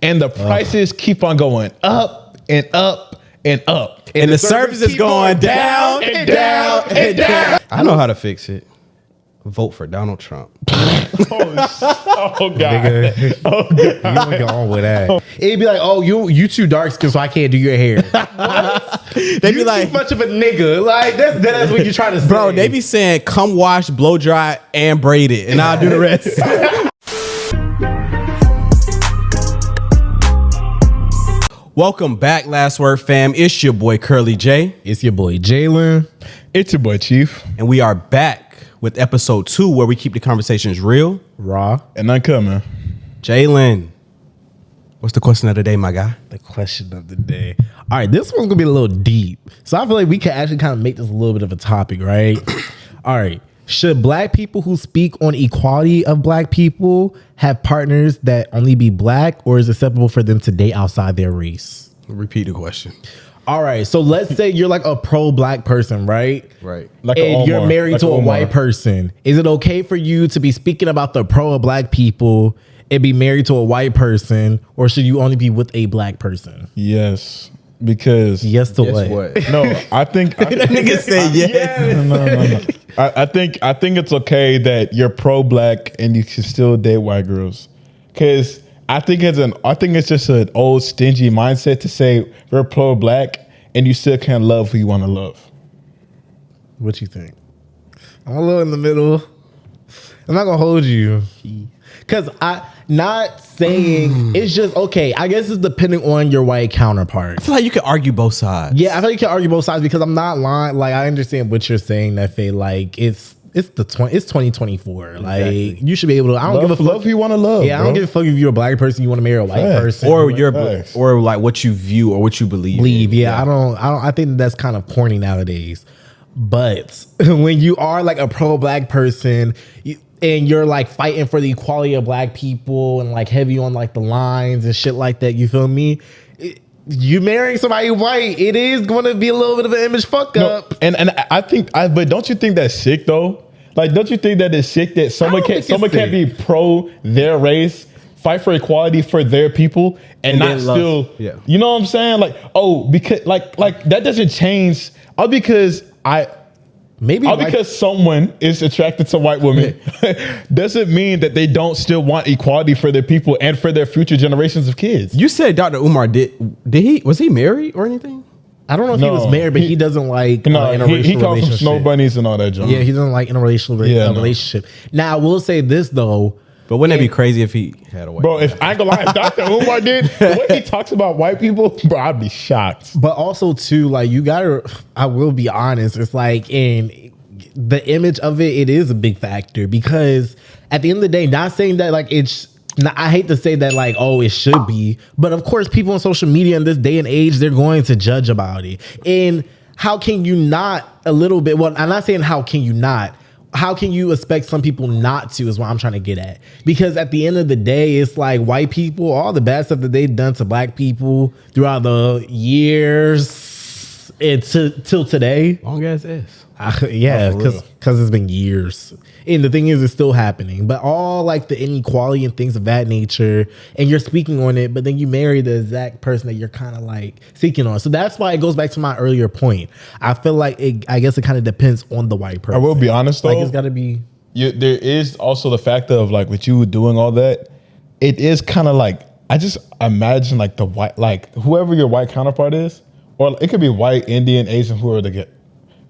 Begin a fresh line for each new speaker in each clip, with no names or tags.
and the prices keep on going up and up and up,
and the service is going down and down and down.
I know how to fix it. Vote for Donald Trump.
Oh God!
Nigga,
Oh God!
you don't go on with that. It'd be like, oh, you too dark skin, so I can't do your hair.
They be
You
like,
too much of a nigga. Like that's what you're trying to say,
bro. They be saying, "Come wash, blow dry, and braid it, and I'll do the rest." Welcome back, Last Word fam. It's your boy Curly J,
It's your boy Jalen.
It's your boy Chief
and we are back with episode 2, where we keep the conversations real,
Raw.
and Uncut.
Jalen, what's the question of the day, my guy?
The question of the day. All right, this one's gonna be a little deep, so I feel like we can actually kind of make this a little bit of a topic, right? All right. Should black people who speak on equality of black people have partners that only be black, or is it acceptable for them to date outside their race?
Repeat the question.
All right, so let's say you're like a pro-black person, right?
Right.
Like
And you're
Omar.
married
Like
to a
Omar.
white person. Is it okay for you to be speaking about the pro of black people and be married to a white person, or should you only be with a black person?
Yes, because
Yes to
Guess
what?
what?
no, I think
That nigga said yes.
no. I think it's okay that you're pro-black and you can still date white girls, because I think it's just an old stingy mindset to say we're pro-black and you still can't love who you want to love.
What you think? I'm a little in the middle. I'm not gonna hold you, because I not saying it's just okay. I guess it's depending on your white counterpart.
I feel like you can argue both sides.
Yeah, I feel like you can argue both sides, because I'm not lying. Like, I understand what you're saying, Nefe. Like, it's 2024. Like, you should be able to. I don't give a fuck.
Love who you want to love.
Yeah, I don't give a fuck if you're a black person, you want to marry a white
Facts.
person,
Or your
Facts.
or like what you view or what you believe.
believe.
in.
Yeah, I don't. I think that's kind of corny nowadays. But when you are like a pro-black person, and you're like fighting for the equality of black people and like heavy on like the lines and shit like that, you feel me? You marrying somebody white, it is going to be a little bit of an image fuck up.
And I think, but don't you think that's sick though? Like, don't you think that it's sick that someone
don't think
can't
it's
be pro their race, fight for equality for their people, and not
then love-
still,
yeah.
you know what I'm saying? Like, oh, because like that doesn't change. Because someone is attracted to white women doesn't mean that they don't still want equality for their people and for their future generations of kids.
You said Dr. Umar was he married or anything?
I don't know if he was married, but he doesn't like
No,
interracial
he comes from
relationship.
snow bunnies and all that junk.
Yeah, he doesn't like interracial
Yeah, no.
relationship. Now, I will say this though.
But wouldn't it be crazy if he had a white?
Bro, if I ain't gonna lie, if Dr. Umar did, the way he talks about white people, bro, I'd be shocked.
But also too, like, you gotta, I will be honest, it's like, in the image of it is a big factor, because at the end of the day, not saying that like I hate to say that like, oh, it should be, but of course people on social media in this day and age, they're going to judge about it. And how can you not a little bit, well, I'm not saying how can you expect some people not to, is what I'm trying to get at. Because at the end of the day, it's like white people, all the bad stuff that they've done to black people throughout the years till today.
Long as is.
Yeah,
Oh, for real.
because it's been years. And the thing is, it's still happening. But all like the inequality and things of that nature, and you're speaking on it, but then you marry the exact person that you're kind of like seeking on. So that's why it goes back to my earlier point. I feel like I guess it kind of depends on the white person.
I will be honest though.
Like, it's got to be.
There is also the factor of like with you doing all that, it is kind of like, I just imagine like the white, like whoever your white counterpart is, or it could be white, Indian, Asian, whoever they get.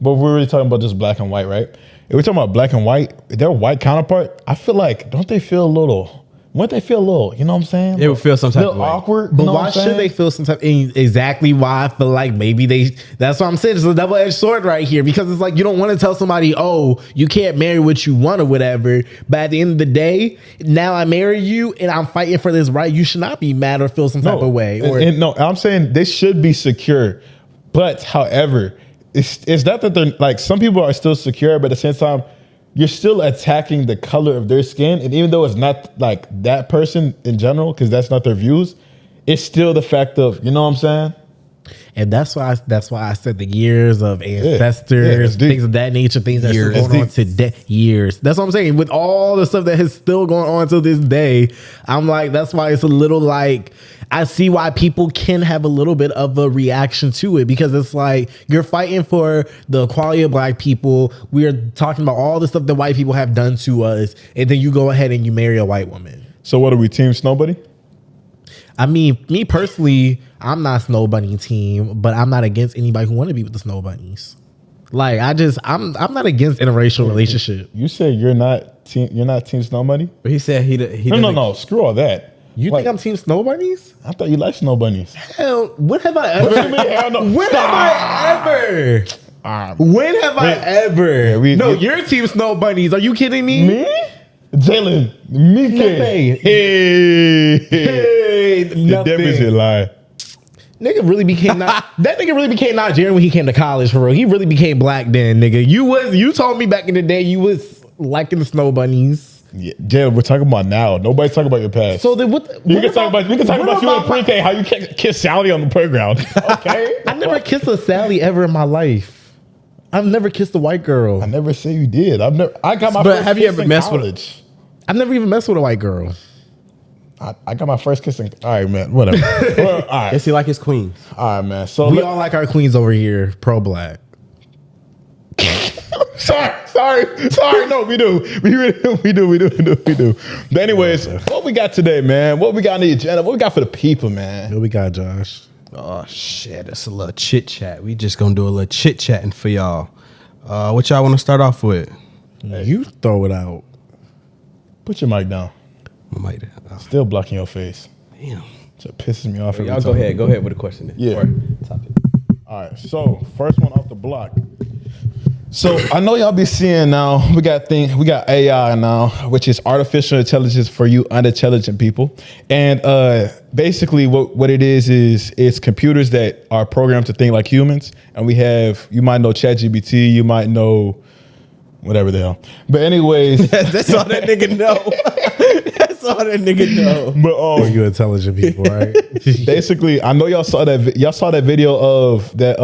But we're really talking about just black and white, right? If we're talking about black and white, their white counterpart, I feel like, wouldn't they feel a little, you know what I'm saying?
It would feel some type
little
of way.
awkward.
But why should they feel some type? And exactly why I feel like maybe that's what I'm saying. It's a double-edged sword right here, because it's like you don't want to tell somebody, oh, you can't marry what you want or whatever. But at the end of the day, now I marry you and I'm fighting for this right. You should not be mad or feel some type of way. Or
No, I'm saying they should be secure. But however, it's not that they're like, some people are still secure, but at the same time, you're still attacking the color of their skin. And even though it's not like that person in general, because that's not their views, it's still the fact of, you know what I'm saying?
And that's why I said the years of ancestors,
it's deep.
things of that nature, things that are still going on today. Years. That's what I'm saying. With all the stuff that is still going on to this day, I'm like, that's why it's a little like, I see why people can have a little bit of a reaction to it, because it's like you're fighting for the equality of black people. We are talking about all the stuff that white people have done to us, and then you go ahead and you marry a white woman.
So what are we, Team Snow Bunny?
I mean, me personally, I'm not Snow Bunny team, but I'm not against anybody who want to be with the Snow Bunnies. Like, I'm not against interracial relationship.
You said you're not Team Snow Bunny?
But he said he
No. Screw all that.
You think I'm Team Snow Bunnies?
I thought you liked Snow Bunnies.
Hell, when have I ever?
What do you mean, hell no?
When have I ever? When have I ever? You're Team Snow Bunnies. Are you kidding me?
Me? Jalen, Mike.
Nothing.
Hey, the difference in lie.
Nigga really became that nigga really became Nigerian when he came to college, for real. He really became black then, nigga. You told me back in the day you was liking the Snow Bunnies.
Yeah, Jalen, we're talking about now. Nobody's talking about your past.
So then we can talk about
you in pre-K, how you kiss Sally on the playground. Okay.
I never kissed a Sally ever in my life. I've never kissed a white girl.
I never said you did. I got my
But
first
have you
kiss
ever
in
messed with
college.
I've never even messed with a white girl.
I got my first kiss in. All right, man. Whatever. Well, all right.
Is he like his queens?
All right, man. So
We all like our queens over here, pro-black.
sorry. No, we do. We do. But anyways, what we got today, man? What we got on the agenda? What we got for the people, man?
What we got, Josh?
Oh shit, that's a little chit chat. We just gonna do a little chit chatting for y'all. What y'all want to start off with?
You throw it out.
Put your mic down. Still blocking your face.
Damn.
So it pisses me off. every
Y'all
time.
go ahead with the question then.
Yeah.
Or topic.
All right. So first one off the block. So I know y'all be seeing now, we got AI now, which is artificial intelligence for you unintelligent people. And basically what it is it's computers that are programmed to think like humans. And we have, you might know ChatGPT, you might know whatever the hell. But anyways.
That's all that nigga know. That's all that nigga know.
But
You intelligent people, right?
basically, I know y'all saw that video of that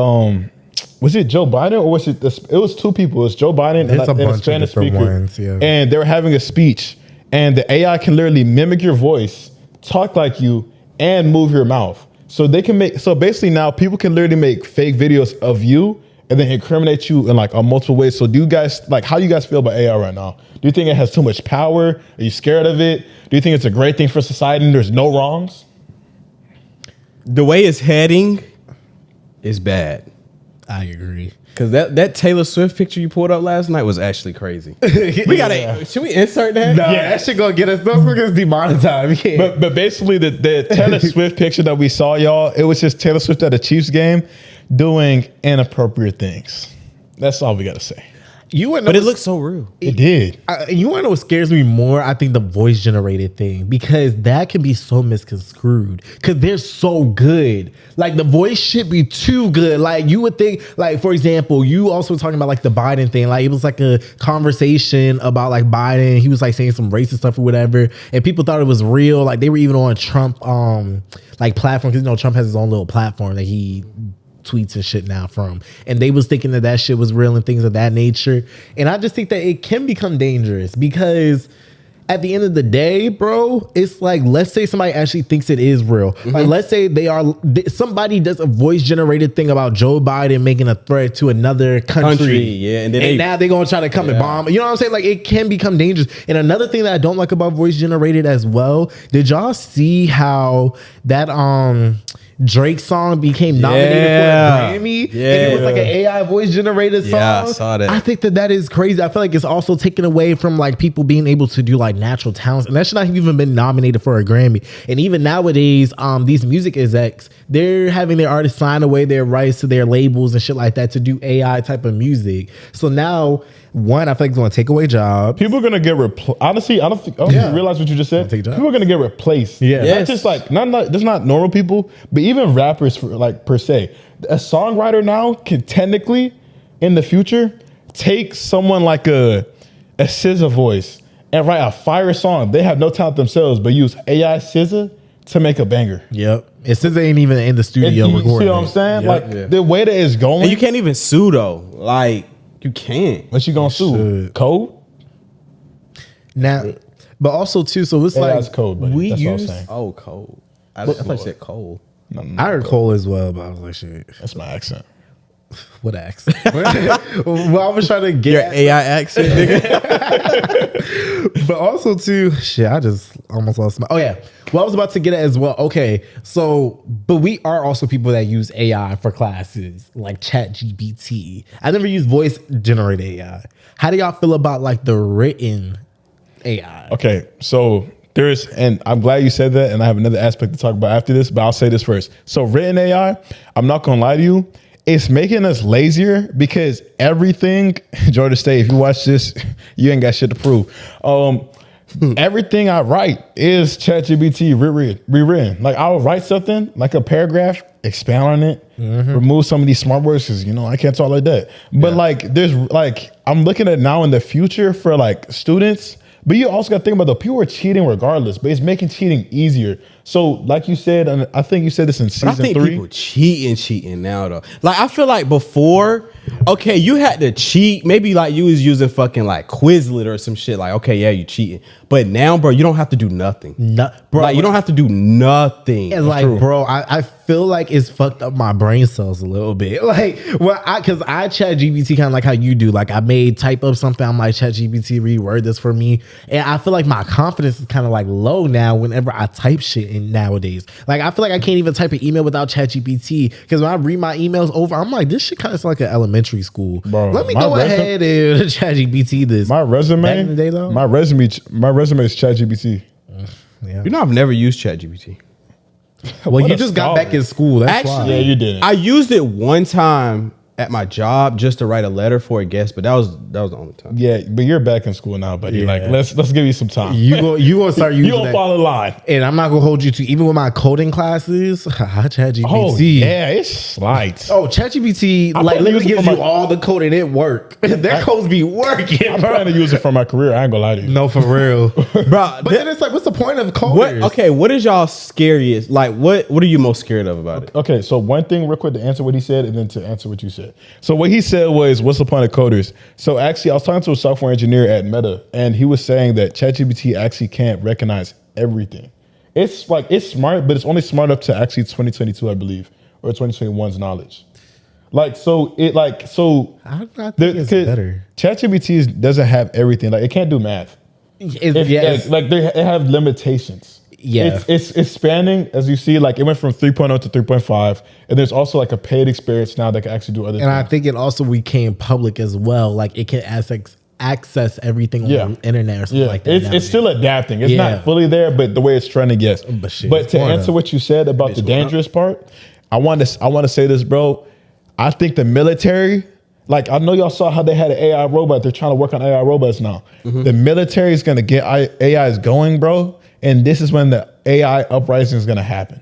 was it Joe Biden or was it it was two people. It was Joe Biden
It's
and
a
a
bunch of
Spanish
different
speaker.
ones, yeah.
And they were having a speech and the AI can literally mimic your voice, talk like you, and move your mouth. So they can basically now people can literally make fake videos of you and then incriminate you in like on multiple ways. So do you guys how do you guys feel about AI right now? Do you think it has too much power? Are you scared of it? Do you think it's a great thing for society and there's no wrongs?
The way it's heading is bad.
I agree.
Cause that Taylor Swift picture you pulled up last night was actually crazy. We gotta. Should we insert that?
No, that shit gonna get us. Those niggas demonetized. We can't.
But basically, the Taylor Swift picture that we saw, y'all, it was just Taylor Swift at a Chiefs game doing inappropriate things. That's all we got to say.
But it looks so real.
It did.
You want to know what scares me more? I think the voice generated thing, because that can be so misconstrued because they're so good. Like the voice should be too good. Like you would think, like for example, you also were talking about like the Biden thing. Like it was like a conversation about like Biden. He was like saying some racist stuff or whatever, and people thought it was real. Like they were even on Trump like platform, because you know Trump has his own little platform that he tweets and shit now from, and they was thinking that shit was real and things of that nature. And I just think that it can become dangerous, because at the end of the day, bro, it's like, let's say somebody actually thinks it is real. Like let's say somebody does a voice generated thing about Joe Biden making a threat to another country.
Yeah, and
now they're gonna try to come and bomb. You know what I'm saying? Like it can become dangerous. And another thing that I don't like about voice generated as well, did y'all see how that Drake song became nominated for a Grammy, and it was like an AI voice generated song?
Yeah, I saw that.
I think that is crazy. I feel like it's also taken away from like people being able to do like natural talents, and that should not have even been nominated for a Grammy. And even nowadays, these music execs, they're having their artists sign away their rights to their labels and shit like that to do AI type of music. So now, one, I feel like it's going to take away jobs.
People are gonna get honestly, I don't think you realize what you just said. People are gonna get replaced.
Yeah.
Not just like there's not normal people, but even rappers per se. A songwriter now can technically, in the future, take someone like a SZA voice and write a fire song. They have no talent themselves, but use AI SZA to make a banger.
Yep. It says they ain't even in the studio
You see
recording.
what I'm saying?
Yep.
Like the way that it's going.
And you can't even sue though. Like you can't.
What you gonna sue?
should.
Code?
Now, but also too, so it's
AI's
like
code, buddy.
we
That's what I was
use.
saying.
Oh, cold. I thought you said cold.
No,
I heard Cole as well, but I was like, shit,
that's my accent.
what accent? Well, I was trying to get
Your
at-
AI accent, nigga.
but also too, shit, I just almost lost my. Oh yeah, well, I was about to get at as well. Okay, so but we are also people that use AI for classes like ChatGPT. I never use voice generated AI. How do y'all feel about like the written AI?
Okay, so there's, and I'm glad you said that, and I have another aspect to talk about after this, but I'll say this first. So written AI, I'm not gonna lie to you, it's making us lazier because everything, Georgia State, if you watch this, you ain't got shit to prove. Everything I write is ChatGPT rewritten. Like I'll write something, like a paragraph, expand on it, remove some of these smart words because I can't talk like that. But like there's like I'm looking at now in the future for like students. But you also got to think about the people are cheating regardless, but it's making cheating easier. So, like you said, and I think you said this in
But I
season
think
3.
people cheating now though. Like I feel like before, okay, you had to cheat. Maybe like you was using fucking like Quizlet or some shit. Like okay, yeah, you cheating. But now, bro, you don't have to do nothing.
No, bro,
Like you don't have to do nothing.
And like, bro, I feel like it's fucked up my brain cells a little bit. Like, well, because I chat GPT kind of like how you do. Like, I may type up something. I'm like, chat GPT, reword this for me. And I feel like my confidence is kind of like low now whenever I type shit in nowadays. Like, I feel like I can't even type an email without chat GPT because when I read my emails over, I'm like, this shit kind of like an elementary school.
Bro,
let me
my
go ahead and chat GPT this.
My resume,
Back in the day, though?
my resume is ChatGPT.
Yeah.
You know, I've never used ChatGPT.
Well,
What
you
a
just got
scholar.
back in school. That's
Actually,
why.
Yeah, you didn't.
I used it one time at my job just to write a letter for a guest, but that was the only time.
Yeah, but you're back in school now, buddy.
Yeah.
Like let's give you some time.
You gonna start using
You gonna
that.
fall in line.
And I'm not gonna hold you to even with my coding classes. I chat GPT.
Oh yeah, it's slight.
Oh, ChatGPT like
probably
literally
use it
gives
for
you
my-
all the code and it work. Their codes be working,
I'm
bro.
trying to use it for my career. I ain't gonna lie to you.
No, for real.
Bro,
But then it's like, what's the point of coders?
what? Okay, what is y'all scariest? Like, what are you most scared of about it?
Okay, so one thing real quick to answer what he said and then to answer what you said. So what he said was, what's the point of coders? So actually, I was talking to a software engineer at Meta, and he was saying that ChatGPT actually can't recognize everything. It's like, it's smart, but it's only smart up to actually 2022, I believe, or 2021's knowledge. Like, so it like, so
I think it's better.
ChatGPT doesn't have everything. Like, it can't do math.
Yes.
Like they have limitations.
Yeah.
It's expanding as you see. Like it went from 3.0 to 3.5, and there's also like a paid experience now that can actually do other
And I
things.
think it also became public as well. Like it can access everything on the internet or something
Yeah,
like that.
it's
nowadays.
still adapting. It's
Yeah.
not fully there, but the way it's trending, yes.
But shit,
But
it's
to
going
answer
up.
what you said about the dangerous part, I want to say this, bro. I think the military, like I know y'all saw how they had an AI robot. They're trying to work on AI robots now.
Mm-hmm.
The military is gonna get AIs going, bro, and this is when the AI uprising is gonna happen.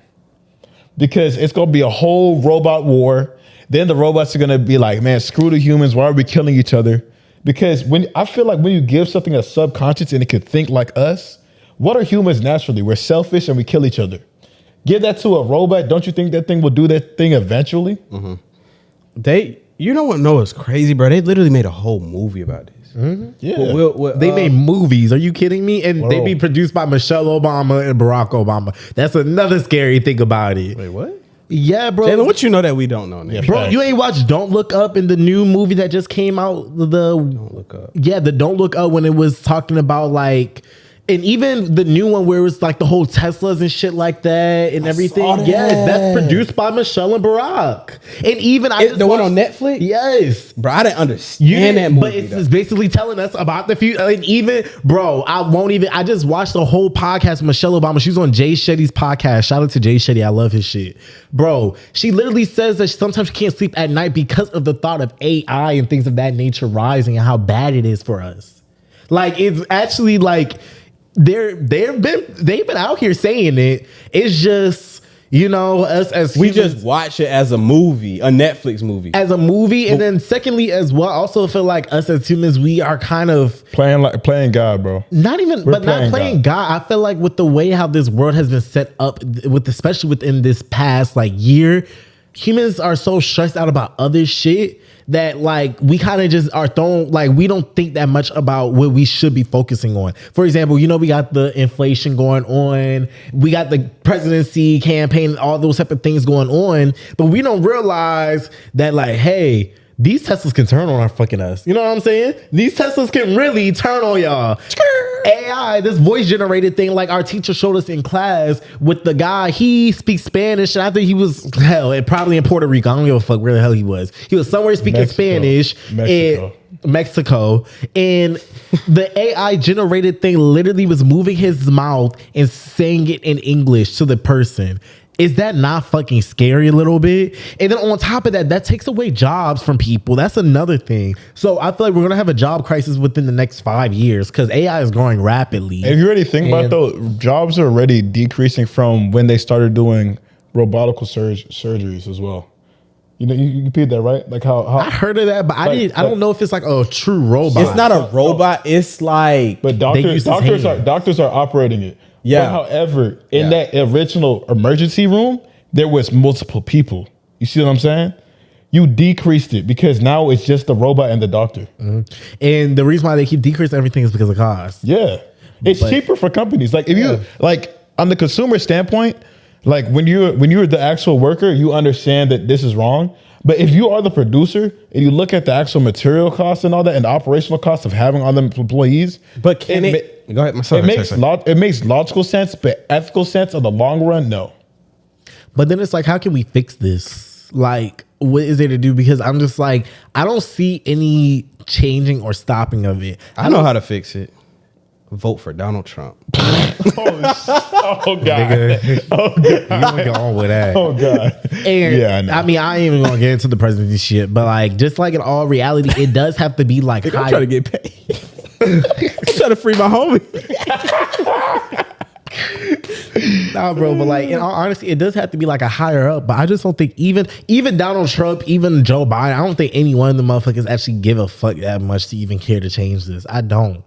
Because it's gonna be a whole robot war. Then the robots are gonna be like, man, screw the humans. Why are we killing each other? Because I feel like when you give something a subconscious and it could think like us, what are humans naturally? We're selfish and we kill each other. Give that to a robot. Don't you think that thing will do that thing eventually?
You know what? No, it's crazy, bro. They literally made a whole movie about this.
Yeah.
They made movies. Are you kidding me? And they
Bro.
be produced by Michelle Obama and Barack Obama. That's another scary thing about it.
Wait, what?
Yeah, bro.
Jalen, what you know that we don't know? Nigga?
Bro, you ain't watched Don't Look Up in the new movie that just came out?
Don't look up.
Yeah, the Don't Look Up when it was talking about like, and even the new one where it was like the whole Teslas and shit like that and everything.
saw that.
Yes, that's produced by Michelle and Barack. And even I just
The one on
watched-
Netflix?
Yes.
Bro, I didn't understand
You
that movie.
but it's
though.
just basically telling us about the future. And even, bro, I just watched the whole podcast with Michelle Obama. She was on Jay Shetty's podcast. Shout out to Jay Shetty. I love his shit. Bro, she literally says that sometimes she can't sleep at night because of the thought of AI and things of that nature rising and how bad it is for us. Like, it's actually like, they've been out here saying it. It's just, You know, us as
We
humans,
just watch it as a movie, a Netflix movie.
as a movie, and then secondly as well, I also feel like us as humans, we are kind of
playing God, bro.
not even,
We're
but not
playing
playing God. I feel like with the way how this world has been set up, with especially within this past like year, humans are so stressed out about other shit that like we kind of just are thrown, like we don't think that much about what we should be focusing on. For example, you know, we got the inflation going on, we got the presidency campaign, all those type of things going on, but we don't realize that like, hey, these Teslas can turn on our fucking us. You know what I'm saying? These Teslas can really turn on y'all. AI, this voice generated thing, like our teacher showed us in class with the guy, he speaks Spanish, and I think he was probably in Puerto Rico. I don't give a fuck where the hell he was. He was somewhere speaking Spanish in Mexico, and the AI generated thing literally was moving his mouth and saying it in English to the person. Is that not fucking scary a little bit? And then on top of that, that takes away jobs from people. That's another thing. So I feel like we're going to have a job crisis within the next 5 years because AI is growing rapidly.
If you already think about it, though, jobs are already decreasing from when they started doing robotical surgeries as well. You know, you repeat that, right? Like how
I heard of that, but I don't know if it's like a true robot.
It's not a robot. It's like,
but doctors are operating it.
Yeah.
But however, in that original emergency room, there was multiple people. You see what I'm saying? You decreased it because now it's just the robot and the doctor.
Mm-hmm. And the reason why they keep decreasing everything is because of cost.
Yeah. It's cheaper for companies. Like if you like on the consumer standpoint, like when you're the actual worker, you understand that this is wrong. But if you are the producer and you look at the actual material costs and all that and the operational costs of having all them employees,
but can it go ahead,
it makes logical sense, but ethical sense in the long run, no.
But then it's like, how can we fix this? Like, what is there to do? Because I'm just like, I don't see any changing or stopping of it.
I know how to fix it. Vote for Donald Trump.
Oh God! Oh God!
You don't go on with that.
Oh God!
And
Yeah,
I mean, I ain't even gonna get into the presidency shit, but like, just like in all reality, it does have to be like.
I'm trying to get paid. I'm trying to free my homie.
Nah, bro, but like in all honesty, it does have to be like a higher up. But I just don't think even Donald Trump, even Joe Biden, I don't think any one of the motherfuckers actually give a fuck that much to even care to change this. I don't,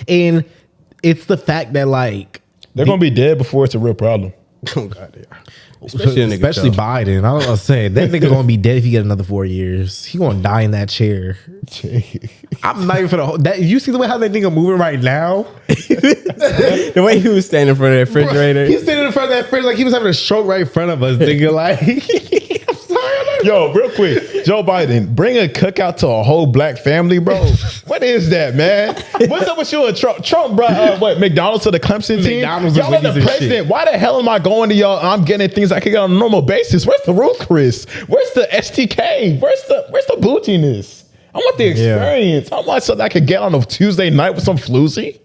and it's the fact that like
they're gonna be dead before it's a real problem.
Oh God, yeah.
Especially Biden. I was gonna say that nigga gonna be dead if he get another 4 years. He gonna die in that chair. I'm not even for the whole. That you see the way how that nigga moving right now.
The way he was standing in front of that refrigerator.
He's standing in front of that fridge like he was having a stroke right in front of us, nigga. Like, I'm sorry.
Yo, real quick, Joe Biden, bring a cookout to a whole black family, bro. What is that, man? What's up with you and Trump? Trump brought McDonald's to the Clemson team.
McDonald's
y'all are the president. Why the hell am I going to y'all? I'm getting things I can get on a normal basis. Where's the Ruth Chris? Where's the STK? Where's the bouginess? I want the experience. I want something I could get on a Tuesday night with some floozy.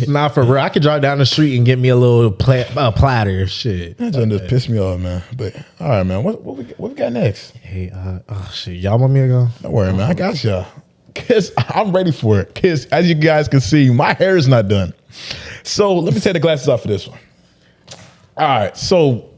Nah, for real. I could drive down the street and get me a little platter. Shit.
That just pissed me off, man. But all right, man. What we got next?
Hey, oh shit. Y'all want me to go?
Don't worry, man. I got y'all. Cause I'm ready for it. Cause as you guys can see, my hair is not done. So let me take the glasses off for this one. All right. So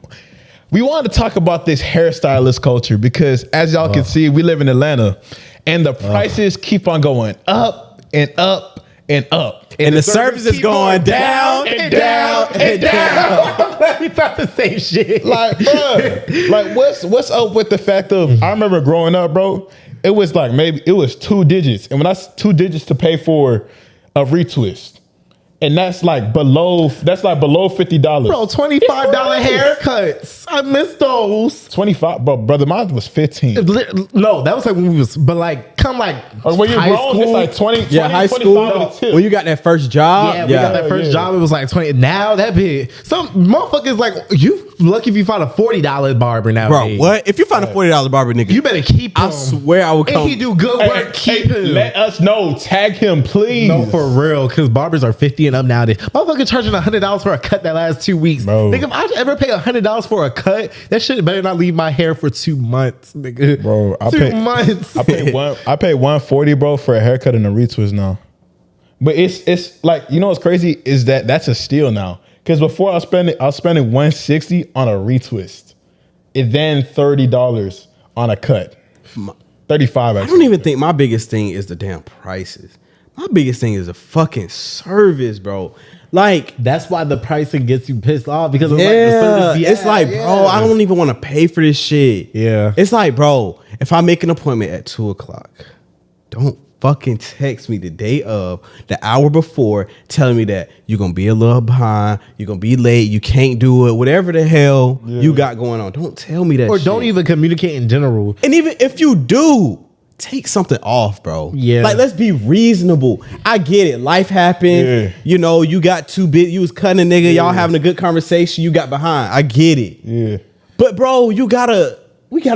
we wanted to talk about this hairstylist culture because as y'all can see, we live in Atlanta and the prices keep on going up and up and up.
And the service is going down and down and down.
We thought the same shit.
Like, bro, like what's up with the fact of I remember growing up, bro, it was like maybe it was 2 digits. And when that's 2 digits to pay for a retwist. And that's like below $50.
Bro, $25 haircuts. I miss those.
25, bro, brother, mine was 15.
No, that was like when we was, but like, come like
Or when you're
high
grown,
school.
it's like 20,
Yeah,
20
high
25
school.
at a tip.
When you got that first job.
Yeah, we got that first job. It was like 20. Now that bit, some motherfuckers like you lucky if you find a $40 barber now.
Bro, what? If you find a $40 barber, nigga,
You better keep him.
I swear I will come.
If he do good work, keep him.
Let us know. Tag him, please.
No, for real, because barbers are 50 and up nowadays. Motherfucker charging $100 for a cut that last 2 weeks.
Bro.
Nigga, if I ever pay $100 for a cut, that shit better not leave my hair for 2 months, nigga.
Bro, I
2
pay-
months.
I paid $140, bro, for a haircut and a retwist now. But it's like, you know what's crazy is that's a steal now. Because before I was spending $160 on a retwist, and then $30 on a cut. 35.
I don't even think my biggest thing is the damn prices. My biggest thing is the fucking service, bro. Like,
That's why the pricing gets you pissed off because it's like the
yeah,
service be
it's
at,
like,
yeah.
bro, I don't even want to pay for this shit.
Yeah.
It's like, bro, if I make an appointment at 2:00, don't fucking text me the day of, the hour before, telling me that you're gonna be a little behind, you're gonna be late, you can't do it, whatever the hell you got going on. Don't tell me that
Or
shit.
don't even communicate in general.
And even if you do, take something off, bro.
Yeah.
Like, let's be reasonable. I get it. Life happened.
Yeah.
You know, you got too big. You was cutting a nigga. Y'all having a good conversation. You got behind. I get it.
Yeah.
But, bro, we gotta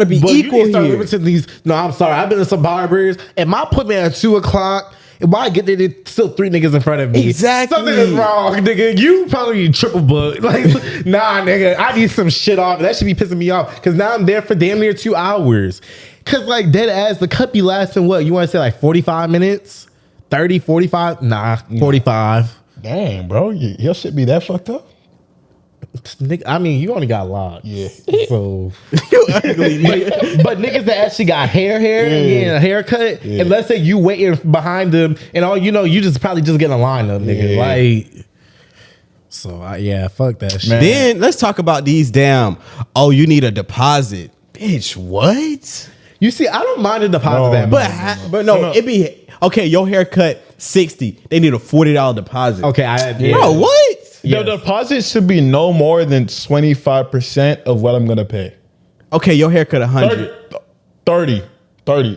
be
But
equal
you need to start
here.
limiting these. No, I'm sorry. I've been to some barbers, and my appointment at 2:00. And why I get there, there's still 3 niggas in front of me.
Exactly.
Something is wrong, nigga. You probably triple booked. Like, nah, nigga. I need some shit off. That should be pissing me off. Because now I'm there for damn near 2 hours. Because, like, dead ass, the cut be lasting what? You want to say, like, 45 minutes? 30, 45? Nah, 45.
Dang, bro. Your shit be that fucked up?
Nigga, I mean, you only got locks.
Yeah.
So,
You ugly nigga.
but niggas that actually got hair and getting a haircut,
Yeah.
and let's say you waiting behind them, and all you know, you just probably just getting a line up, nigga.
Yeah.
Like, so yeah, fuck that shit.
Man.
Then let's talk about these damn, oh, you need a deposit. Bitch, what?
You see, I don't mind the deposit
No,
that
But
much.
but no,
No.
it be, okay, your haircut, 60. They need a $40 deposit.
Okay, yeah.
Bro, what?
Yes.
The deposit should be no more than 25% of what I'm gonna pay.
Okay, your haircut 100.
30.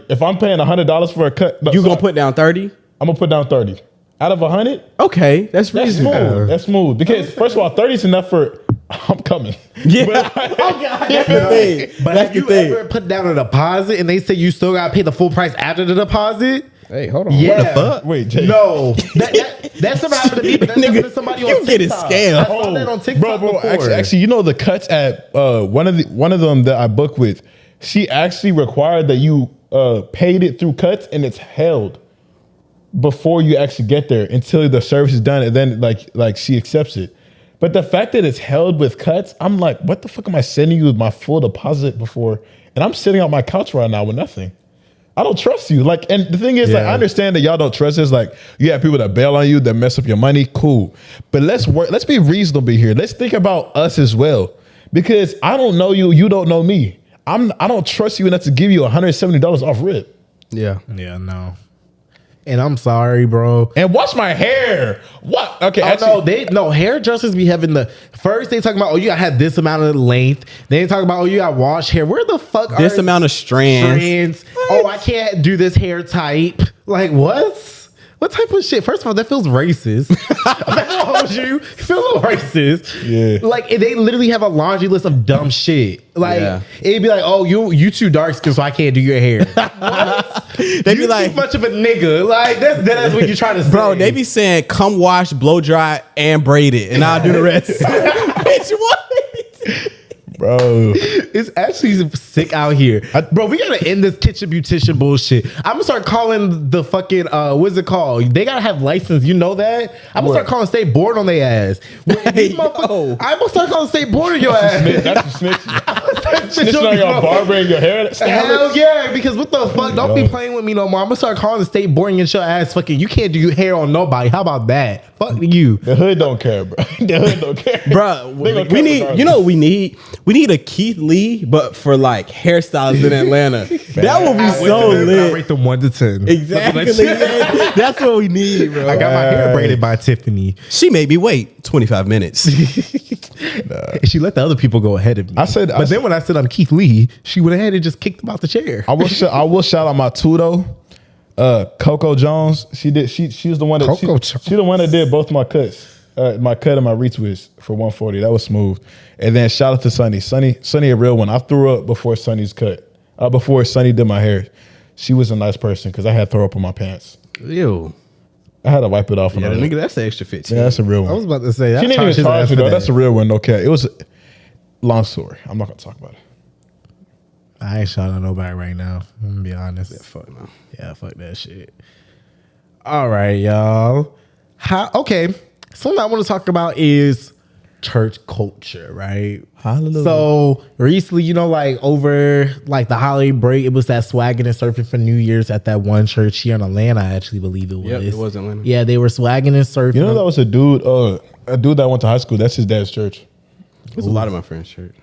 If I'm paying $100 for a cut,
You gonna put down 30?
I'm gonna put down 30 out of 100.
Okay, that's
That's
reasonable.
smooth. That's smooth because first of all, 30 is enough for. I'm coming.
Yeah. Oh God, that's the thing.
But
That's
have
the
you
thing.
ever put down a deposit and they say you still gotta pay the full price after the deposit?
Hey, hold on.
Yeah.
What the fuck?
Wait, Jay.
No, that's never happened to me. But that's
Nigga,
happened to somebody on
you getting
TikTok.
scammed.
I saw that on TikTok
bro.
before.
Actually, you know the cuts at one of them that I booked with. She actually required that you paid it through cuts and it's held before you actually get there until the service is done, and then like she accepts it. But the fact that it's held with cuts, I'm like, what the fuck am I sending you with my full deposit before? And I'm sitting on my couch right now with nothing. I don't trust you. Like, and the thing is, like,
Yeah.
I understand that y'all don't trust us. Like, you have people that bail on you, that mess up your money. Cool. But let's work. Let's be reasonable here. Let's think about us as well. Because I don't know you. You don't know me. I don't trust you enough to give you $170 off rip.
Yeah.
Yeah, no. And I'm sorry, bro.
And wash my hair. What? Okay.
Oh, no, hairdressers be having the first they talking about, oh, you gotta have this amount of length. Then they talk about, oh, you got wash hair. Where the fuck are
This amount of strands.
Oh, I can't do this hair type. Like, what? What type of shit? First of all, that feels racist. I'm not gonna hold you. It feels a little racist.
Yeah.
Like, they literally have a laundry list of dumb shit. Like,
Yeah.
it'd be like, oh, you too dark skin, so I can't do your hair. What?
They
You
be
too
like,
much of a nigga. Like, that's what you're trying to say.
bro, they be saying, come wash, blow dry, and braid it, and I'll do the rest. Bitch, what?
Bro.
It's actually sick out here. Bro, we gotta end this kitchen beautician bullshit. I'm gonna start calling the fucking what's it called? They gotta have license. You know that? I'm gonna start calling state board on their ass.
Hey, yo.
I'm gonna start calling state board on your ass.
That's some snitching.
Snitching
Snitching on your barber and your hair.
Hell yeah, because what the fuck? Don't be
go.
playing with me no more. I'm gonna start calling the state board and get your ass fucking. You can't do your hair on nobody. How about that? Fuck you.
The hood don't care, bro. The hood don't care.
Bro,
They gonna
we
cut
need,
regardless.
you know what we need? We need a Keith Lee, but for like hairstyles in Atlanta. That would be so
I
lit.
rate them 1 to 10.
Exactly. That's what we need, bro.
I got my hair braided by Tiffany.
She made me wait 25 minutes.
She let the other people go ahead of me. But then when I said I'm Keith Lee, she went ahead and just kicked him out the chair.
I will shout out my tudo, Coco Jones. She was the one that
Coco Jones.
she the one that did both my cuts, my cut and my retwist for 140. That was smooth. And then shout out to Sunny. Sunny a real one. I threw up before Sunny's cut. Before Sunny did my hair. She was a nice person because I had throw up on my pants.
Ew.
I had to wipe it off.
Yeah,
and all
nigga,
that.
that's the extra 15.
Yeah, that's a real
I was
one.
about to say that.
She didn't even charge me though. That's a real one. Okay, it was a long story. I'm not gonna talk about it.
I ain't shouting at nobody right now. I'm gonna be honest. Yeah,
Fuck no.
fuck that shit. All right, y'all. Okay. Something I want to talk about is church culture, right?
Hallelujah.
So recently, you know, like over like the holiday break, it was that swagging and surfing for New Year's at that one church here in Atlanta. I actually believe it was.
Yep, it was Atlanta.
Yeah, they were swagging and surfing.
You know that was a dude that I went to high school. That's his dad's church.
There's a lot of my friends' church.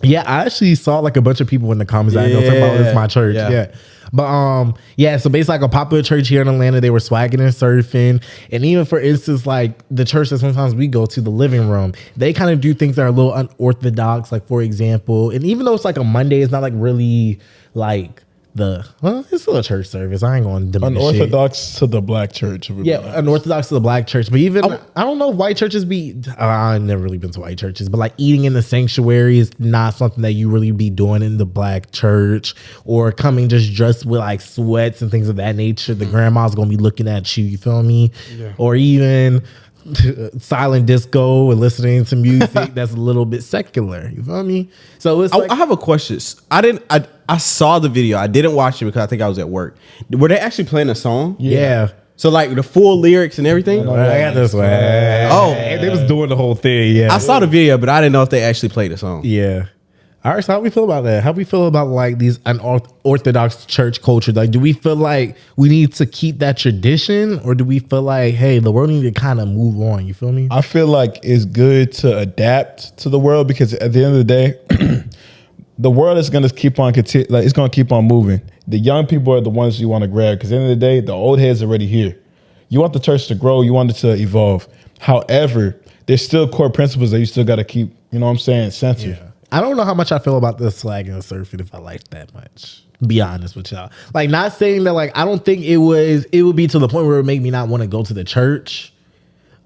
Yeah, I actually saw like a bunch of people in the comments. I know talking about it's my church.
Yeah.
Yeah. But yeah, so basically like a popular church here in Atlanta, they were swagging and surfing. And even for instance, like the church that sometimes we go to, the living room, they kind of do things that are a little unorthodox, like for example, and even though it's like a Monday, it's not like really like it's still a church service. I ain't going to diminish
Unorthodox to the black church.
Yeah, unorthodox to the black church. But even, I don't know, white churches I've never really been to white churches, but like eating in the sanctuary is not something that you really be doing in the black church, or coming just dressed with like sweats and things of that nature. The grandma's going to be looking at you, you feel me? Yeah. Or even silent disco and listening to music that's a little bit secular, you feel me? So it's like,
I have a question. I saw the video. I didn't watch it because I think I was at work. Were they actually playing a song?
yeah.
So like the full lyrics and everything?
I got this one. They was doing the whole thing. Yeah,
I saw the video, but I didn't know if they actually played the song.
yeah. All right, so how we feel about that? How we feel about like these unorthodox church culture? Like, do we feel like we need to keep that tradition, or do we feel like, hey, the world needs to kind of move on? You feel me?
I feel like it's good to adapt to the world, because at the end of the day, the world is going to keep on it's going to keep on moving. The young people are the ones you want to grab, because at the end of the day, the old heads are already here. You want the church to grow. You want it to evolve. However, there's still core principles that you still got to keep, you know what I'm saying, centered.
Yeah. I don't know how much I feel about the swag and the surfing if I like that much. Be honest with y'all. Like, not saying that like I don't think it would be to the point where it would make me not want to go to the church.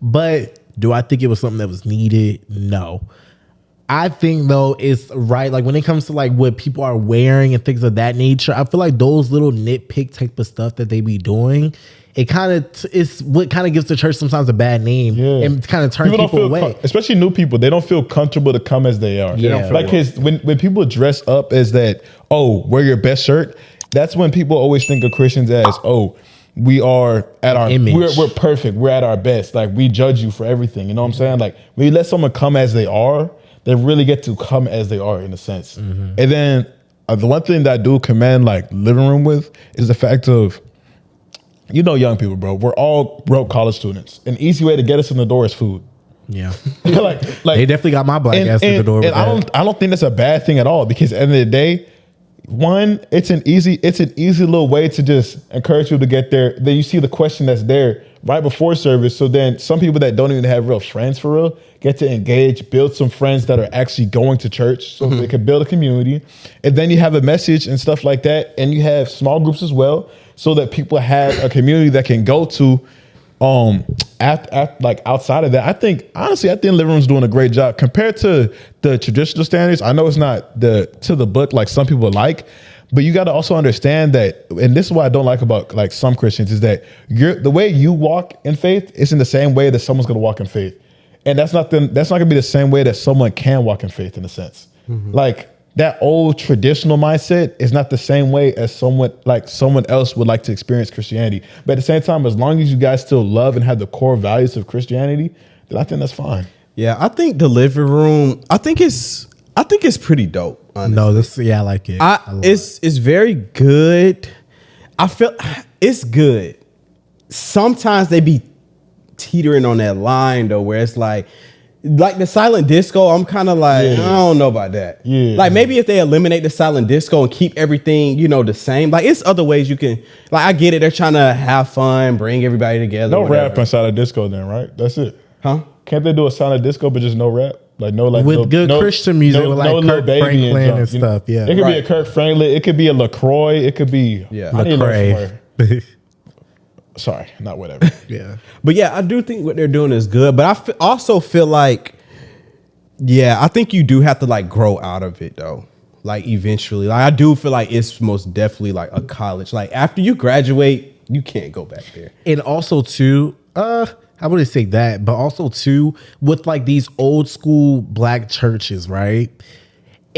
But do I think it was something that was needed? No. I think though it's right. Like when it comes to like what people are wearing and things of that nature, I feel like those little nitpick type of stuff that they be doing, it kind of is what kind of gives the church sometimes a bad name and kind of turns people away.
Especially new people, they don't feel comfortable to come as they are.
Yeah.
Like when people dress up as that, oh, wear your best shirt. That's when people always think of Christians as, oh, we are at our image. We're perfect. We're at our best. Like we judge you for everything. You know what I'm saying? Like when you let someone come as they are, they really get to come as they are in a sense. Mm-hmm. And then the one thing that I do commend like living room with is the fact of, you know, young people, bro, we're all broke college students. An easy way to get us in the door is food.
Yeah.
like
they definitely got my black ass in the door.
And I don't think that's a bad thing at all, because at the end of the day, one, it's an easy little way to just encourage people to get there. Then you see the question that's there right before service. So then some people that don't even have real friends for real get to engage, build some friends that are actually going to church, so they can build a community. And then you have a message and stuff like that. And you have small groups as well, so that people have a community that can go to like outside of that. I think Living Room's doing a great job compared to the traditional standards. I know it's not to the book like some people like, but you got to also understand that, and this is what I don't like about like some Christians, is that the way you walk in faith isn't the same way that someone's going to walk in faith, and that's not going to be the same way that someone can walk in faith in a sense. Mm-hmm. Like that old traditional mindset is not the same way as someone else would like to experience Christianity. But at the same time, as long as you guys still love and have the core values of Christianity, then I think that's fine.
Yeah, I think the living room, I think it's pretty dope. Honestly.
I like it.
It's very good. I feel it's good. Sometimes they be teetering on that line though, where it's like the silent disco, I'm kind of like, I don't know about that. Yeah. Like maybe if they eliminate the silent disco and keep everything, the same. Like it's other ways you can, like I get it. They're trying to have fun, bring everybody together.
No rap on silent disco then, right? That's it.
Huh?
Can't they do a silent disco but just no rap? Like with
good Christian music, with like Kirk Franklin and stuff. Yeah.
It could be a Kirk Franklin. It could be a LaCroix. It could be
LaCroix.
Sorry, not whatever.
Yeah.
But yeah, I do think what they're doing is good. But I also feel like, I think you do have to like grow out of it though. Like eventually. Like I do feel like it's most definitely like a college. Like after you graduate, you can't go back there.
And also too, I wouldn't say that, but also too, with like these old school black churches, right?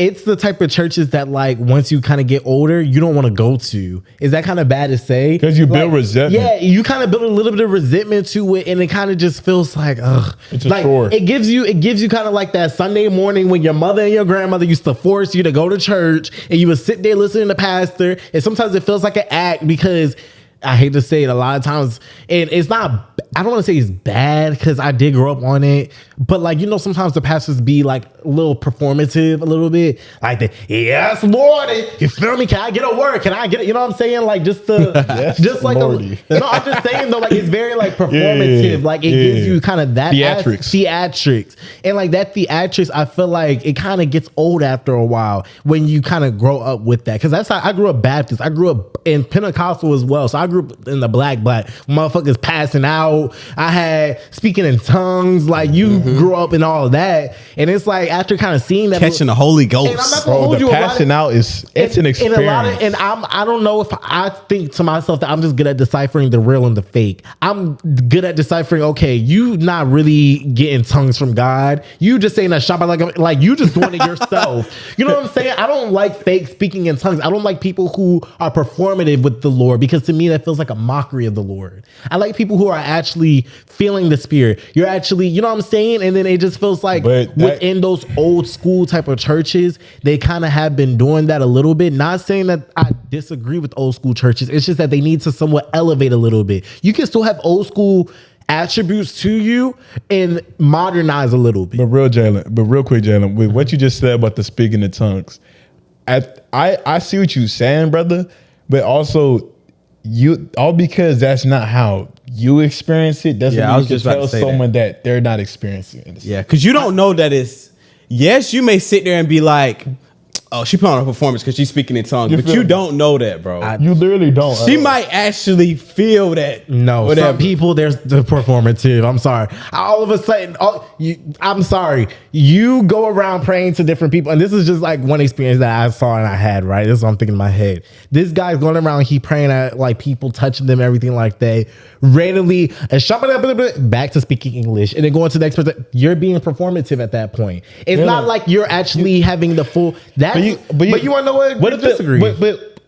it's the type of churches that like once you kind of get older, you don't want to go to. Is that kind of bad to say?
Because you build resentment.
Yeah, you kind of build a little bit of resentment to it, and it kind of just feels like, ugh.
It's a
like,
chore.
It gives you kind of like that Sunday morning when your mother and your grandmother used to force you to go to church, and you would sit there listening to pastor, and sometimes it feels like an act because I hate to say it a lot of times, and it's not, I don't want to say it's bad because I did grow up on it, but like, you know, sometimes the pastors be like a little performative a little bit, like the, yes, Lord, you feel me? Can I get a word? Can I get it? You know what I'm saying? Like just the,
Yes,
just like, no, I'm just saying though, like it's very like performative, like it gives you kind of that theatrics. And like that theatrics, I feel like it kind of gets old after a while when you kind of grow up with that. Cause that's how I grew up Baptist. I grew up in Pentecostal as well. So I grew up in the black motherfuckers passing out. I had speaking in tongues. Like you grew up in all of that. And it's like after kind of seeing that,
Catching the Holy Ghost.
And I'm not gonna hold
the
you
passing out it's an experience.
And I don't know if I think to myself that I'm just good at deciphering the real and the fake. I'm good at deciphering, okay, you not really getting tongues from God. You just saying that shabba like you just doing it yourself. You know what I'm saying? I don't like fake speaking in tongues. I don't like people who are performative with the Lord because to me that feels like a mockery of the Lord. I like people who are actually feeling the Spirit. You're actually, you know what I'm saying? And then it just feels like within those old school type of churches, they kind of have been doing that a little bit. Not saying that I disagree with old school churches. It's just that they need to somewhat elevate a little bit. You can still have old school attributes to you and modernize a little bit.
But real quick, Jalen, with what you just said about the speaking in tongues, I see what you're saying, brother, but also all because that's not how you experience it doesn't mean you can tell someone that they're not experiencing it.
Yeah, because you don't know that it's, yes, you may sit there and be like, oh, she put on a performance because she's speaking in tongues, but you don't know that, bro.
You literally don't.
She might actually feel that.
No,
whatever.
some people, there's the performative. I'm sorry. All of a sudden, I'm sorry. You go around praying to different people, and this is just like one experience that I saw and I had, right? This is what I'm thinking in my head. This guy's going around, he praying at like people, touching them, everything like that. Randomly, back to speaking English, and then going to the next person. You're being performative at that point. It's not like you're actually having the full. But you want to know what if disagree?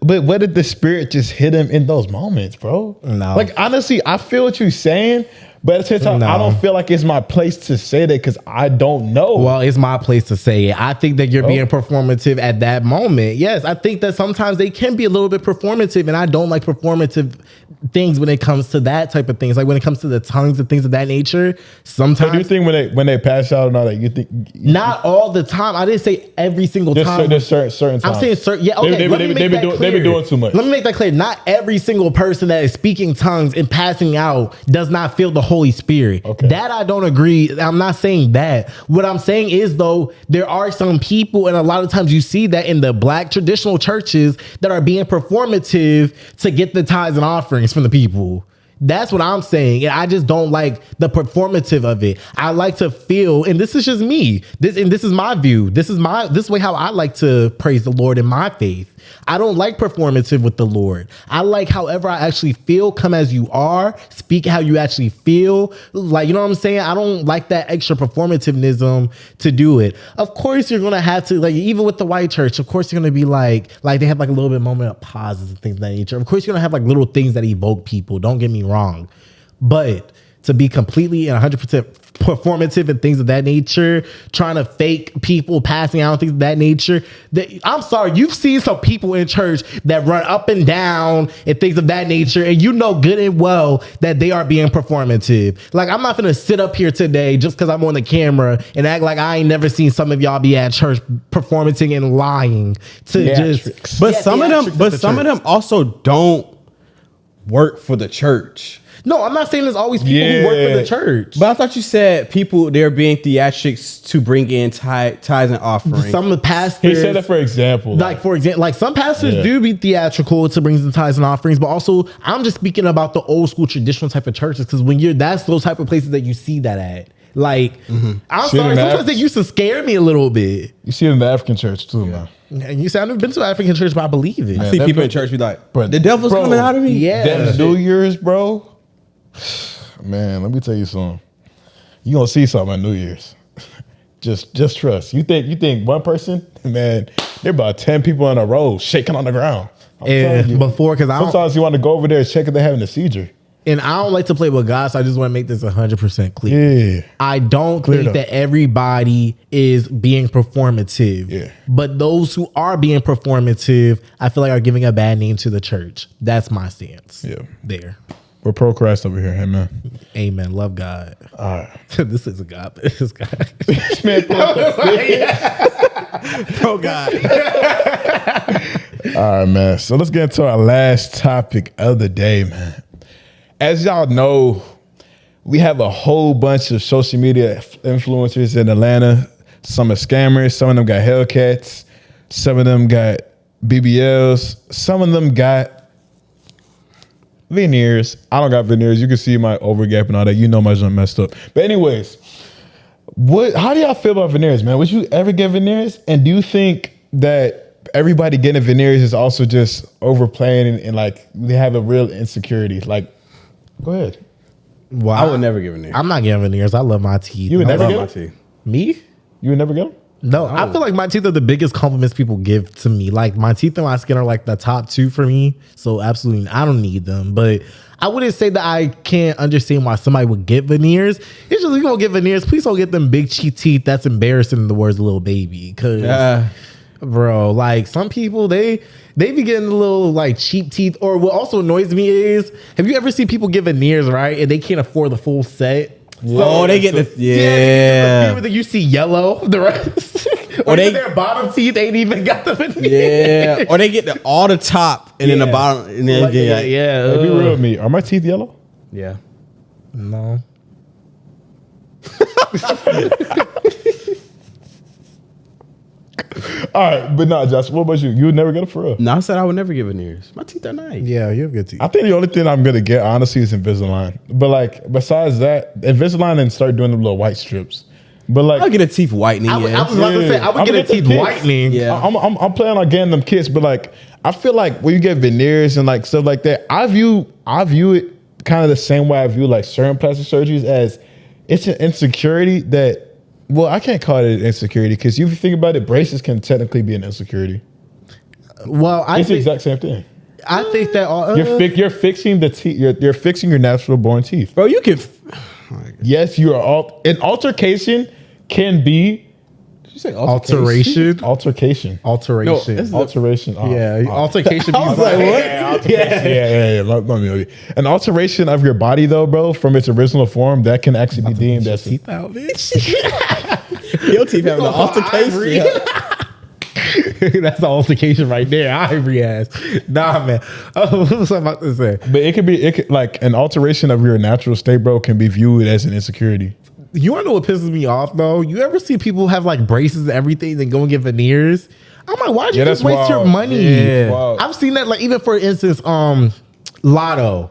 But what if the Spirit just hit him in those moments, bro?
No.
Like honestly, I feel what you're saying, but at the same time, I don't feel like it's my place to say that because I don't know.
Well, it's my place to say it. I think that you're being performative at that moment. Yes, I think that sometimes they can be a little bit performative, and I don't like performative things when it comes to that type of things. Like when it comes to the tongues and things of that nature. Sometimes.
So do you think when they pass out and all that, you think?
Not all the time. I didn't say every single time.
There's certain times.
I'm saying certain. Yeah, okay.
They've been doing too much.
Let me make that clear. Not every single person that is speaking tongues and passing out does not feel the Holy Spirit.
Okay.
That I don't agree. I'm not saying that. What I'm saying is though, there are some people, and a lot of times you see that in the black traditional churches that are being performative to get the tithes and offerings from the people. That's what I'm saying. And I just don't like the performative of it. I like to feel, and this is just me. This is my view. This is way how I like to praise the Lord in my faith. I don't like performative with the Lord. I like however I actually feel, come as you are, speak how you actually feel. Like, you know what I'm saying? I don't like that extra performativism to do it. Of course, you're going to have to, like, even with the white church, of course, you're going to be like they have like a little bit moment of pauses and things of that nature. Of course, you're going to have like little things that evoke people. Don't get me wrong. But to be completely and 100% performative and things of that nature, trying to fake people passing out and things of that nature. I'm sorry, you've seen some people in church that run up and down and things of that nature, and you know good and well that they are being performative. Like, I'm not gonna sit up here today just because I'm on the camera and act like I ain't never seen some of y'all be at church performing and lying to just.
But some of them also don't work for the church.
No, I'm not saying there's always people who work for the church.
But I thought you said people, they're being theatrics to bring in tithes and offerings.
Some of the pastors.
He said that for example.
Like some pastors do be theatrical to bring in tithes and offerings, but also I'm just speaking about the old school traditional type of churches, because that's those type of places that you see that at. Like, I'm sorry, sometimes they used to scare me a little bit.
You see it in the African church too, man.
And you say, I've never been to an African church, but I believe it.
I see people in church be like, the devil's coming out of me?
Yeah.
Them New Year's, bro. Man, let me tell you something. You gonna see something at New Year's. Just trust. You think one person, man, there about 10 people in a row shaking on the ground. I'm telling you.
Before, because
Sometimes you want to go over there and check if they're having a seizure.
and I don't like to play with God, so I just want to make this 100% clear.
Yeah.
I don't think
up.
that everybody is being performative.
Yeah.
But those who are being performative, I feel like are giving a bad name to the church. That's my stance.
Yeah.
There.
We're pro Christ over here, amen.
Amen. Love God.
All right.
This is a God. This is God.
Man,
Pro God.
all right, man. So let's get into our last topic of the day, man. As y'all know, we have a whole bunch of social media influencers in Atlanta. Some are scammers. Some of them got Hellcats. Some of them got BBLs. Some of them got Veneers. I don't got Veneers. You can see my overgap and all that. You know my junk messed up. But anyways, how do y'all feel about Veneers, man? Would you ever get Veneers? And do you think that everybody getting Veneers is also just overplaying and like they have a real insecurity? Like, go ahead.
Well,
I would never give a name.
I'm not getting veneers. I love my teeth.
You would
I
never
love
get
my
them?
teeth.
Me?
You would never get them?
No, I feel like my teeth are the biggest compliments people give to me. Like my teeth and my skin are like the top two for me. So absolutely, I don't need them. But I wouldn't say that I can't understand why somebody would get veneers. It's just you gonna get veneers. Please don't get them big cheek teeth. That's embarrassing in the words of Lil Baby. Cause bro, like some people they be getting a little like cheap teeth. Or what also annoys me is, have you ever seen people get veneers right and they can't afford the full set?
Oh, they get the
You see yellow, the rest, or their bottom teeth ain't even got the veneers.
Yeah, or they get all the top and then the bottom, and then
Like, yeah.
Like, be real with me. Are my teeth yellow?
yeah.
No.
All right, but no, Josh, what about you? You would never get them for real?
No, I said I would never give veneers. My teeth are nice.
Yeah, you have good teeth.
I think the only thing I'm gonna get honestly is Invisalign. But like besides that, Invisalign and start doing the little white strips. But like
I'll get a teeth whitening.
I was about to say I would
I'm
get a
gonna get
teeth
the kits.
whitening.
Yeah.
I'm planning on getting them kits, but like I feel like when you get veneers and like stuff like that, I view it kind of the same way I view like certain plastic surgeries as it's an insecurity that. Well, I can't call it an insecurity because if you think about it, braces can technically be an insecurity.
Well,
It's the exact same thing.
I think that
You're fixing the teeth. You're fixing your natural born teeth.
Bro, you can.
Yes, you are. An altercation can be
Did you say
alteration.
altercation.
Alteration.
No,
Alteration. Oh,
Yeah,
oh.
altercation.
I was like, what?
Yeah. Let me. An alteration of your body, though, bro, from its original form, that can actually be deemed as
teeth out, bitch.
Your teeth having an altercation.
That's the altercation right there. Ivory ass. Nah, man. Oh, what was I about to say?
But it could like an alteration of your natural state, bro, can be viewed as an insecurity.
You wanna know what pisses me off though? You ever see people have like braces and everything, then go and get veneers? I'm like, why'd you just waste your money?
Yeah. Wow.
I've seen that, like, even for instance, Lotto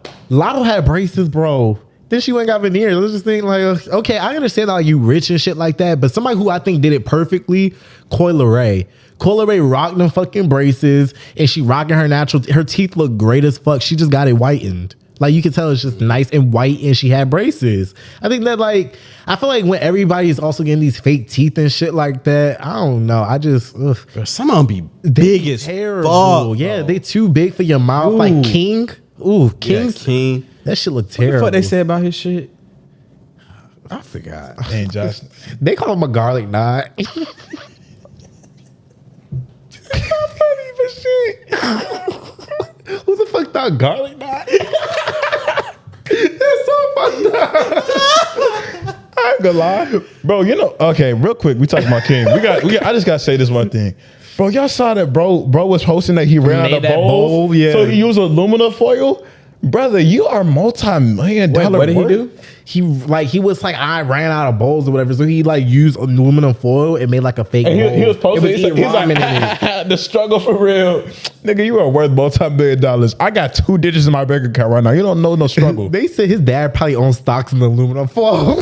had braces, bro. Then she went and got veneers. I was just thinking, like, okay, I understand that, like, you rich and shit like that, but somebody who I think did it perfectly, Coi Leray. Coi Leray rocked them fucking braces, and she rocking her teeth look great as fuck. She just got it whitened. Like, you can tell it's just nice and white, and she had braces. I think that, like, I feel like when everybody is also getting these fake teeth and shit like that, I don't know. I just, ugh.
Bro, some of them be big as
Terrible.
fuck.
Yeah, they too big for your mouth.
Ooh.
Like King. Ooh, King's.
Yeah, King.
That shit look
What the
terrible.
fuck they say about his shit? I forgot.
Dang, Josh.
They call him a garlic knot. Funny for shit. Who the fuck thought garlic knot? That's so fucked up.
I ain't gonna lie, bro. You know, okay, real quick, we talking about King. I just gotta say this one thing, bro. Y'all saw that, bro was posting that he ran out of
that
bowls.
bowl, yeah.
So he used aluminum foil. Brother, you are multi-million dollar.
What did he do?
He was like, I ran out of bowls or whatever. So he like used aluminum foil and made like a fake
And
bowl.
he was posting.
It was
He's like,
ramen in it.
the struggle for real, nigga. You are worth multi-million dollars. I got 2 digits in my bank account right now. You don't know no struggle.
They said his dad probably owns stocks in aluminum foil.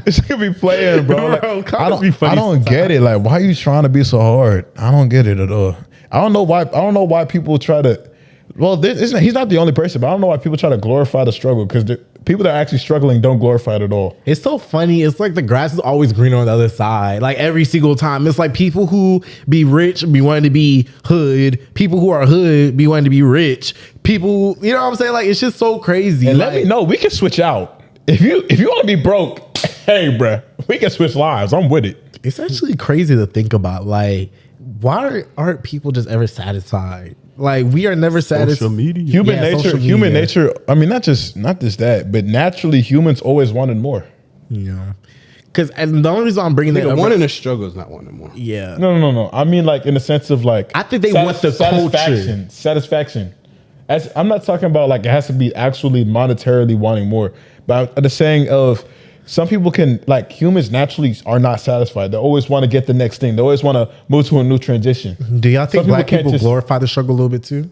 This could be playing, bro. Like,
Bro,
I
be funny
don't get it. Like, why are you trying to be so hard? I don't get it at all. I don't know why people try to. Well, he's not the only person, but I don't know why people try to glorify the struggle because people that are actually struggling don't glorify it at all.
It's so funny. It's like the grass is always greener on the other side. Like every single time. It's like people who be rich be wanting to be hood. People who are hood be wanting to be rich. People, you know what I'm saying? Like it's just so crazy.
And
like,
let me know, we can switch out. If you want to be broke, hey, bruh, we can switch lives. I'm with it.
it's actually crazy to think about. Like, why aren't people just ever satisfied? Like we are never satisfied.
Social media.
Human nature. I mean, not just that, but naturally, humans always wanted more.
Yeah. Because the only reason I'm bringing that up,
Wanting a struggle is not wanting more.
yeah,
No. I mean, like in the sense of like,
I think they want the culture.
Satisfaction. As I'm not talking about like it has to be actually monetarily wanting more, but the saying of some people can, like, humans naturally are not satisfied. They always want to get the next thing. They always want to move to a new transition.
Do y'all think
Some
black
can't
people glorify the struggle a little bit too?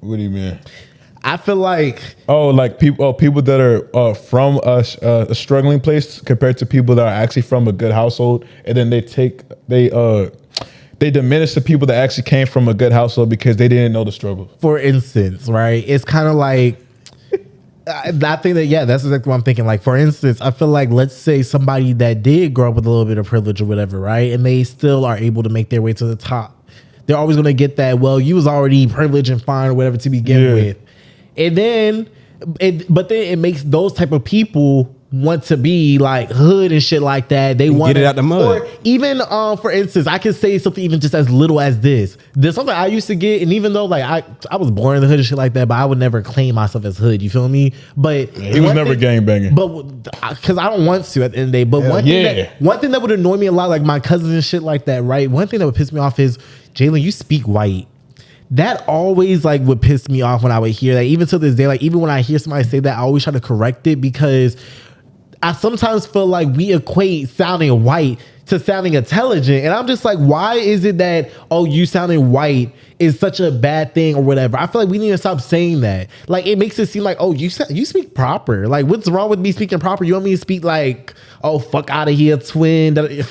What do you mean?
I feel like
Like people that are from a struggling place compared to people that are actually from a good household, and then they diminish the people that actually came from a good household because they didn't know the struggle.
for instance, right? It's kind of like I think that, yeah, that's exactly what I'm thinking. Like, for instance, I feel like, let's say somebody that did grow up with a little bit of privilege or whatever, right? And they still are able to make their way to the top. They're always going to get that, well, you was already privileged and fine or whatever to begin with. And then, but then it makes those type of people want to be like hood and shit like that. They want
get it out the mud.
Or even, for instance, I can say something even just as little as this. There's something I used to get, and even though like I was born in the hood and shit like that, but I would never claim myself as hood. You feel me? But
He was never gangbanging.
But because I don't want to at the end of the day. But one thing that would annoy me a lot, like my cousins and shit like that, right? One thing that would piss me off is, Jalen, you speak white. That always like would piss me off when I would hear that. Even to this day, like even when I hear somebody say that, I always try to correct it because I sometimes feel like we equate sounding white to sounding intelligent. And I'm just like, why is it that, oh, you sounding white is such a bad thing or whatever? I feel like we need to stop saying that. Like, it makes it seem like, oh, you speak proper. Like, what's wrong with me speaking proper? You want me to speak like, oh, fuck out of here, twin? That sounded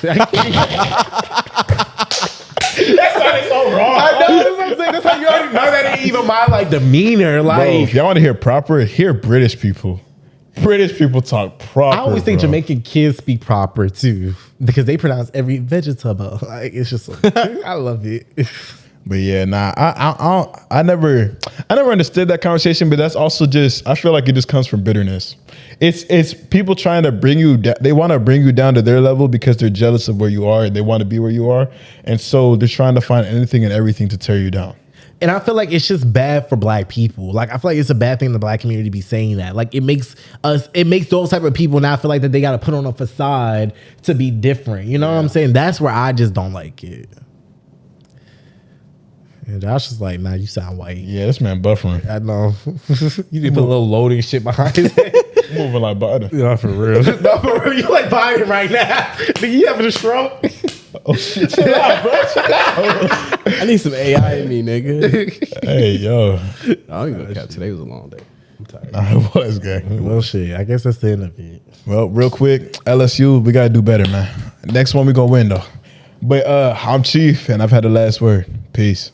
so wrong. I know, that's what I'm saying. That's how you already know that ain't even my like demeanor. Like,
Bro, if y'all want to hear proper, hear British people. British people talk proper.
I always think Jamaican kids speak proper too because they pronounce every vegetable. Like it's just, I love it.
But yeah, nah, I never understood that conversation. But that's also just, I feel like it just comes from bitterness. It's people trying to bring you down. They want to bring you down to their level because they're jealous of where you are and they want to be where you are, and so they're trying to find anything and everything to tear you down.
And I feel like it's just bad for black people. Like, I feel like it's a bad thing in the black community to be saying that. Like, it makes those type of people now feel like that they got to put on a facade to be different. You know what I'm saying? That's where I just don't like it. And Josh is like, nah, you sound white.
Yeah, this man buffering.
I know. You need to put a little loading shit behind his head.
Moving like butter.
No, for real. No, for real. You like Biden right now. Nigga, you having a stroke?
Oh shit, chill out, bro. Chill out.
I need some AI in me, nigga.
Hey, yo.
I don't even know. Cap. Today was a long day. I'm tired.
It was, gang.
Well, shit. I guess that's the end of it.
Well, real quick, LSU, we gotta do better, man. Next one we gonna win though. But I'm Chief, and I've had the last word. Peace.